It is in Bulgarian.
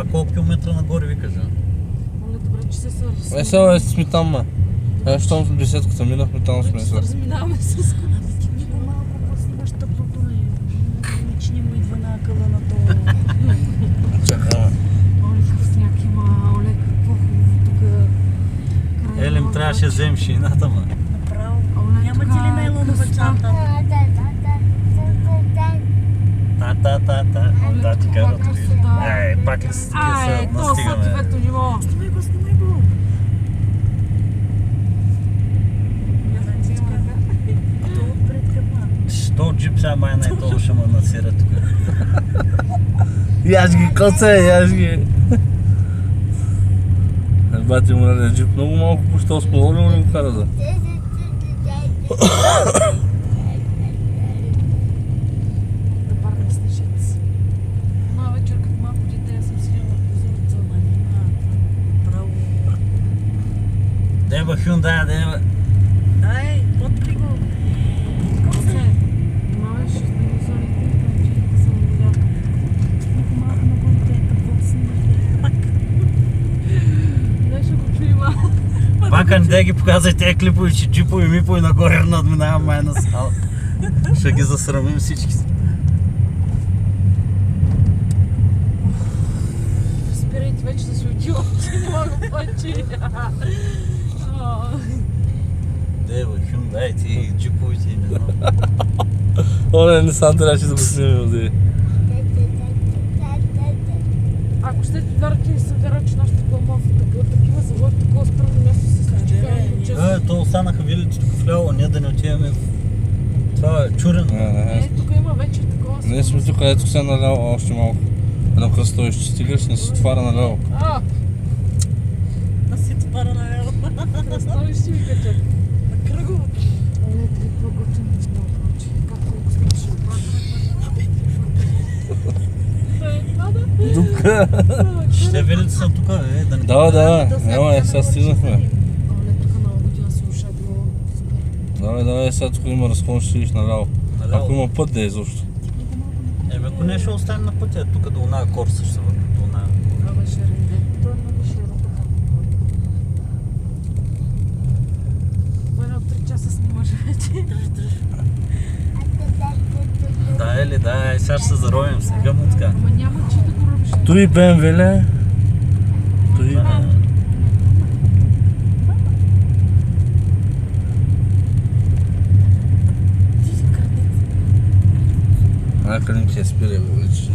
Това колко километра нагоре ви кажа? Оле, добре, че се свърши. Сега сме там, ма. Щом беседката минахме, там сме. Се разминаваме с колата. Ти по-малко по-снимаш тъплото и че не му идва на акъла на това. Чакай. Оле, вкусняк има, оле, какво хубаво тук. Елем трябваше да вземем шината, ма. Направо. Оле, Няма ти тук ли нейлонова чанта? Да, ти карат ли? Пак ли се Ай, то настигаме? съответно ниво. Снимай го, снимай го. А то отпред къпна. Що джип сега май най-толкова ще ме насира тук? Яш ги, коце, яш ги. Бати му на джип много малко пощал с половина, но го кара да. Да парне снежец. Една вечер, като малко дете, аз съм седяла на прозореца, Право. Деба Hyundai, деба. Дай, отпри го. Коце, имаваш динозаврите, че съм видяла. Много малко на горите, какво снимаш? Не ще го чуема. Бака, не да ги показвай тези клипове, че джипове, мипове нагоре надминавам май на сал. Ще ги засрамим всички. Спирайте вече да се отивам, че не мога повече. Деба Hyundai, ти джиповете, не знам. Оле, не сам трябваше да го снимем, да. Ако ще вярвате, съм вярвал, че нашите дома в такива заводи, такова спрямо място се случи. То останаха вилите тук вляво, ние да не отиваме в... Това е чурен. Тук има вече такова. Не сме тук, ето сега наляво още малко. Едно кръстовище, стигаш, не се твара наляво. Да си твара на ело. Кръстовище ми качат. На кръгово. Оле, три по-готини много прочи. Както го слушам. Дупка. Ще вилите са тук, да не... Да, няма, сега стигнахме. Оле, тук много година се уша било супер. Давай, сега тук има разклон, ще видиш наляво. Наляво. Ако има път да е изобщо. Ако не ще оставим на пътя, тук до оная корса ще се върнем. До оная. Това беше ренде. Това е много широко. Поне от 3 часа снимаш вече. Да, Ели, да, сега ще се заровим, сега му така. Ама няма че да го робиш. Той БМВ ли? Той... Калинки я спирай, бе, вече.